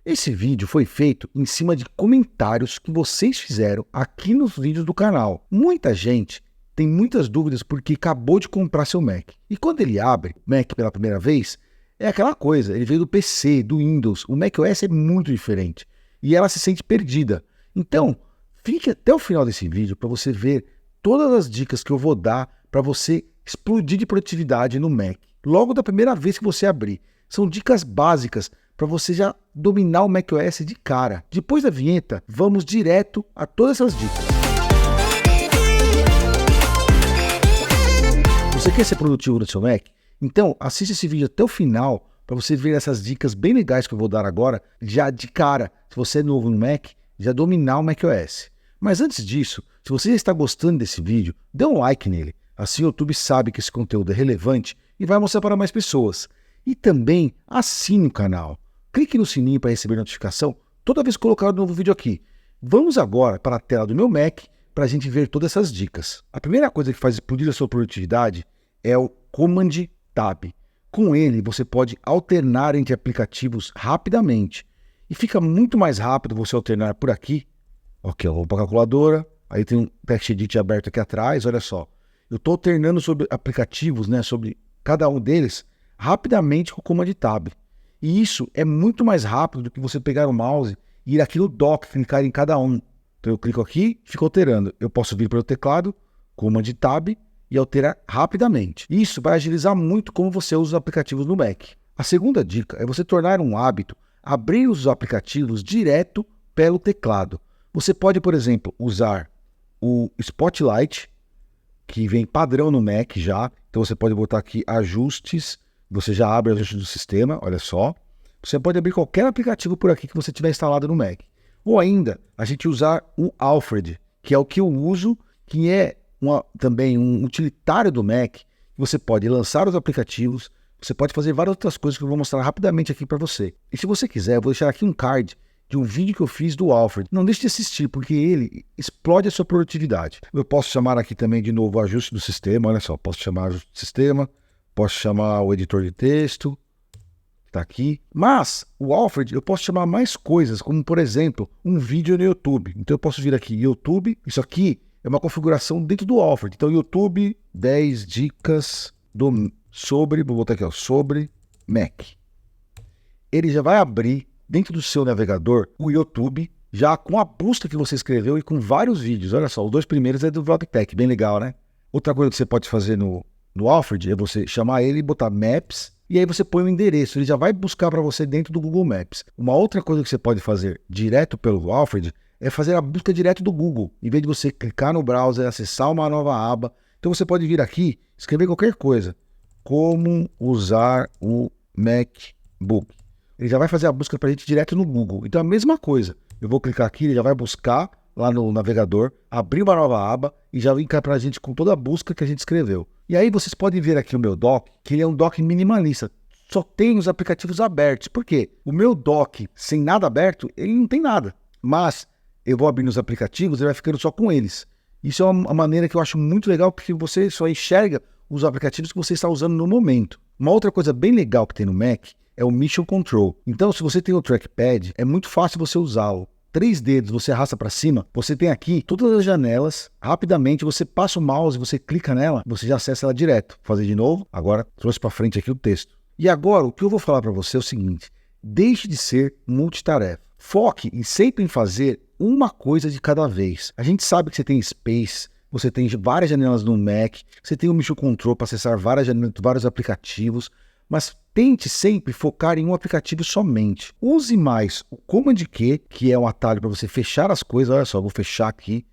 Esse vídeo foi feito em cima de comentários que vocês fizeram aqui nos vídeos do canal. Muita gente tem muitas dúvidas porque acabou de comprar seu Mac. E quando ele abre o Mac pela primeira vez, é aquela coisa, ele veio do PC, do Windows. O macOS é muito diferente e ela se sente perdida. Então, fique até o final desse vídeo para você ver todas as dicas que eu vou dar para você explodir de produtividade no Mac. Logo da primeira vez que você abrir. São dicas básicas para você já dominar o macOS de cara. Depois da vinheta, vamos direto a todas essas dicas. Você quer ser produtivo no seu Mac? Então, assista esse vídeo até o final para você ver essas dicas bem legais que eu vou dar agora, já de cara. Se você é novo no Mac, já dominar o macOS. Mas antes disso, se você já está gostando desse vídeo, dê um like nele. Assim o YouTube sabe que esse conteúdo é relevante e vai mostrar para mais pessoas. E também assine o canal. Clique no sininho para receber notificação toda vez que colocar um novo vídeo aqui. Vamos agora para a tela do meu Mac para a gente ver todas essas dicas. A primeira coisa que faz explodir a sua produtividade é o Command Tab. Com ele, você pode alternar entre aplicativos rapidamente. E fica muito mais rápido você alternar por aqui. Ok, eu vou para a calculadora, aí tem um TextEdit aberto aqui atrás, olha só. Eu estou alternando sobre aplicativos, sobre cada um deles, rapidamente com o Command Tab. E isso é muito mais rápido do que você pegar o mouse e ir aqui no dock, clicar em cada um. Então eu clico aqui e fico alterando. Eu posso vir para o teclado, Command Tab, e alterar rapidamente. Isso vai agilizar muito como você usa os aplicativos no Mac. A segunda dica é você tornar um hábito abrir os aplicativos direto pelo teclado. Você pode, por exemplo, usar o Spotlight, que vem padrão no Mac já. Então você pode botar aqui ajustes, você já abre o ajuste do sistema, olha só. Você pode abrir qualquer aplicativo por aqui que você tiver instalado no Mac. Ou ainda, a gente usar o Alfred, que é o que eu uso, que é também um utilitário do Mac. Você pode lançar os aplicativos, você pode fazer várias outras coisas que eu vou mostrar rapidamente aqui para você. E se você quiser, eu vou deixar aqui um card de um vídeo que eu fiz do Alfred. Não deixe de assistir, porque ele explode a sua produtividade. Eu posso chamar aqui também de novo o ajuste do sistema, olha só, posso chamar ajuste do sistema, posso chamar o editor de texto, está aqui. Mas o Alfred eu posso chamar mais coisas, como por exemplo, um vídeo no YouTube. Então eu posso vir aqui, YouTube, isso aqui é uma configuração dentro do Alfred. Então YouTube, 10 dicas vou botar aqui, sobre Mac. Ele já vai abrir dentro do seu navegador o YouTube, já com a busca que você escreveu e com vários vídeos. Olha só, os dois primeiros é do VlogTech, bem legal, né? Outra coisa que você pode fazer no Alfred é você chamar ele e botar Maps, e aí você põe o endereço, ele já vai buscar para você dentro do Google Maps. Uma outra coisa que você pode fazer direto pelo Alfred é fazer a busca direto do Google. Em vez de você clicar no browser, acessar uma nova aba, então você pode vir aqui, escrever qualquer coisa. Como usar o MacBook. Ele já vai fazer a busca para a gente direto no Google. Então a mesma coisa. Eu vou clicar aqui, ele já vai buscar lá no navegador, abrir uma nova aba e já vem cá para a gente com toda a busca que a gente escreveu. E aí vocês podem ver aqui o meu dock, que ele é um dock minimalista. Só tem os aplicativos abertos. Por quê? O meu dock sem nada aberto, ele não tem nada. Mas eu vou abrir os aplicativos, ele vai ficando só com eles. Isso é uma maneira que eu acho muito legal, porque você só enxerga os aplicativos que você está usando no momento. Uma outra coisa bem legal que tem no Mac é o Mission Control. Então, se você tem o trackpad, é muito fácil você usá-lo. 3 dedos, você arrasta para cima, você tem aqui todas as janelas, rapidamente você passa o mouse, você clica nela, você já acessa ela direto. Vou fazer de novo, agora trouxe para frente aqui o texto. E agora, o que eu vou falar para você é o seguinte, deixe de ser multitarefa. Foque sempre em fazer uma coisa de cada vez. A gente sabe que você tem Space, você tem várias janelas no Mac, você tem o Mission Control para acessar vários aplicativos, mas tente sempre focar em um aplicativo somente. Use mais o Command Q, que é um atalho para você fechar as coisas. Olha só, vou fechar aqui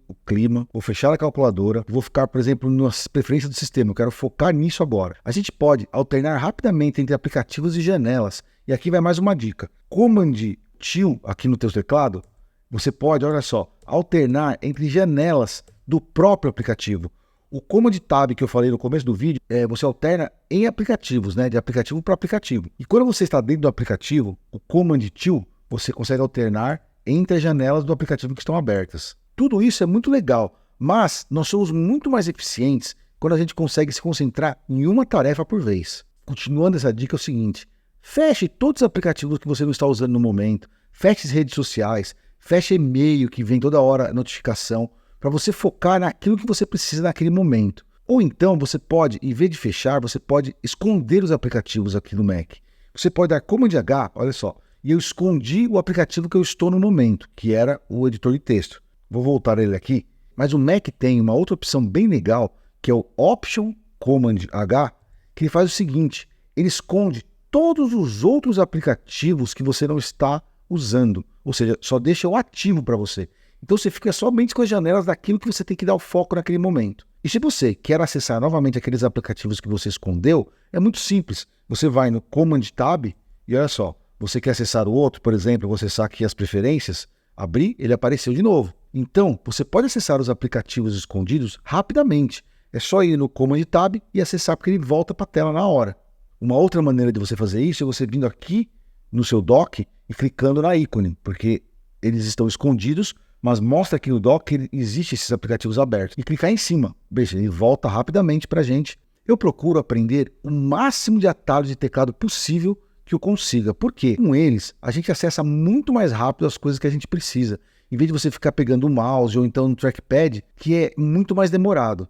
o clima, vou fechar a calculadora, vou ficar, por exemplo, nas preferências do sistema, eu quero focar nisso agora. A gente pode alternar rapidamente entre aplicativos e janelas. E aqui vai mais uma dica. Command T aqui no teu teclado, você pode, olha só, alternar entre janelas do próprio aplicativo. O Command Tab que eu falei no começo do vídeo, você alterna em aplicativos, de aplicativo para aplicativo. E quando você está dentro do aplicativo, o Command T, você consegue alternar entre as janelas do aplicativo que estão abertas. Tudo isso é muito legal, mas nós somos muito mais eficientes quando a gente consegue se concentrar em uma tarefa por vez. Continuando essa dica é o seguinte, Feche todos os aplicativos que você não está usando no momento, feche as redes sociais, feche e-mail que vem toda hora notificação, para você focar naquilo que você precisa naquele momento. Ou então você pode, em vez de fechar, você pode esconder os aplicativos aqui no Mac. Você pode dar Command H, olha só, e eu escondi o aplicativo que eu estou no momento, que era o editor de texto. Vou voltar ele aqui, mas o Mac tem uma outra opção bem legal, que é o Option Command H, que ele faz o seguinte, ele esconde todos os outros aplicativos que você não está usando, ou seja, só deixa o ativo para você. Então você fica somente com as janelas daquilo que você tem que dar o foco naquele momento. E se você quer acessar novamente aqueles aplicativos que você escondeu, é muito simples. Você vai no Command Tab e olha só, você quer acessar o outro, por exemplo, você acessar aqui as preferências, abrir, ele apareceu de novo. Então, você pode acessar os aplicativos escondidos rapidamente. É só ir no Command Tab e acessar porque ele volta para a tela na hora. Uma outra maneira de você fazer isso é você vindo aqui no seu dock e clicando na ícone, porque eles estão escondidos, mas mostra aqui no dock que existem esses aplicativos abertos. E clicar em cima, veja, ele volta rapidamente para a gente. Eu procuro aprender o máximo de atalhos de teclado possível que eu consiga, porque com eles a gente acessa muito mais rápido as coisas que a gente precisa, em vez de você ficar pegando o mouse ou então no trackpad, que é muito mais demorado.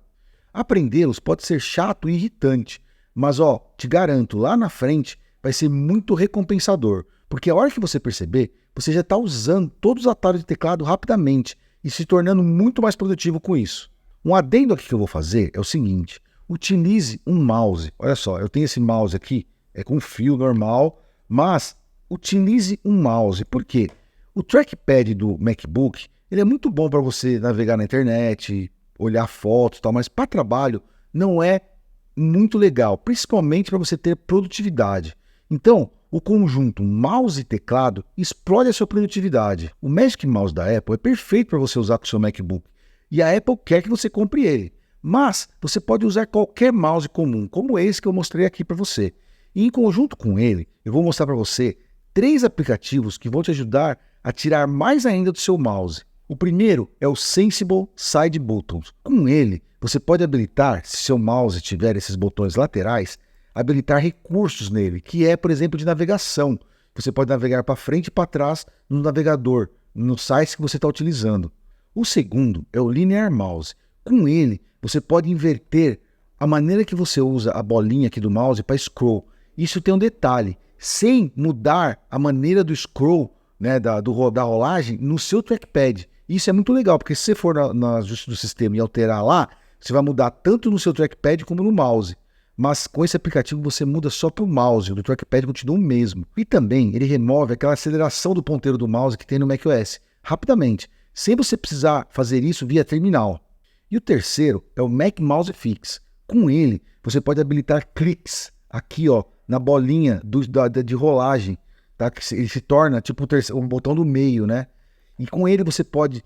Aprendê-los pode ser chato e irritante, mas te garanto, lá na frente vai ser muito recompensador, porque a hora que você perceber, você já está usando todos os atalhos de teclado rapidamente e se tornando muito mais produtivo com isso. Um adendo aqui que eu vou fazer é o seguinte, utilize um mouse. Olha só, eu tenho esse mouse aqui, é com fio normal, mas utilize um mouse. Por quê? O trackpad do MacBook, ele é muito bom para você navegar na internet, olhar fotos e tal, mas para trabalho não é muito legal, principalmente para você ter produtividade. Então, o conjunto mouse e teclado explode a sua produtividade. O Magic Mouse da Apple é perfeito para você usar com o seu MacBook, e a Apple quer que você compre ele. Mas você pode usar qualquer mouse comum, como esse que eu mostrei aqui para você. E em conjunto com ele, eu vou mostrar para você 3 aplicativos que vão te ajudar a tirar mais ainda do seu mouse. O primeiro é o Sensible Side Buttons. Com ele, você pode habilitar, se seu mouse tiver esses botões laterais, habilitar recursos nele, que é, por exemplo, de navegação. Você pode navegar para frente e para trás no navegador, no site que você está utilizando. O segundo é o Linear Mouse. Com ele, você pode inverter a maneira que você usa a bolinha aqui do mouse para scroll. Isso tem um detalhe, sem mudar a maneira do scroll, né, da rolagem no seu trackpad. Isso é muito legal, porque se você for no ajuste do sistema e alterar lá, você vai mudar tanto no seu trackpad como no mouse. Mas com esse aplicativo você muda só para o mouse, o do trackpad continua o mesmo. E também ele remove aquela aceleração do ponteiro do mouse que tem no macOS, rapidamente, sem você precisar fazer isso via terminal. E o terceiro é o Mac Mouse Fix. Com ele, você pode habilitar cliques aqui na bolinha de rolagem, tá? Que ele se torna tipo um botão do meio, né? E com ele você pode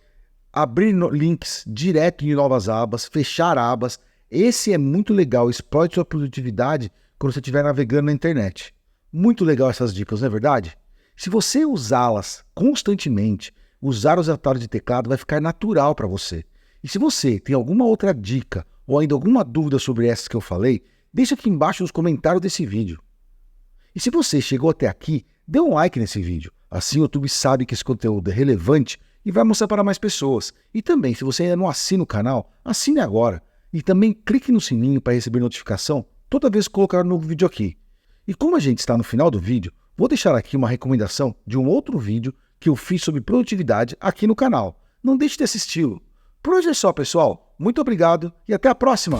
abrir links direto em novas abas, fechar abas. Esse é muito legal, explode sua produtividade quando você estiver navegando na internet. Muito legal essas dicas, não é verdade? Se você usá-las constantemente, usar os atalhos de teclado vai ficar natural para você. E se você tem alguma outra dica ou ainda alguma dúvida sobre essas que eu falei, deixa aqui embaixo nos comentários desse vídeo. E se você chegou até aqui, dê um like nesse vídeo. Assim o YouTube sabe que esse conteúdo é relevante e vai mostrar para mais pessoas. E também, se você ainda não assina o canal, assine agora. E também clique no sininho para receber notificação toda vez que colocar um novo vídeo aqui. E como a gente está no final do vídeo, vou deixar aqui uma recomendação de um outro vídeo que eu fiz sobre produtividade aqui no canal. Não deixe de assisti-lo. Por hoje é só, pessoal. Muito obrigado e até a próxima!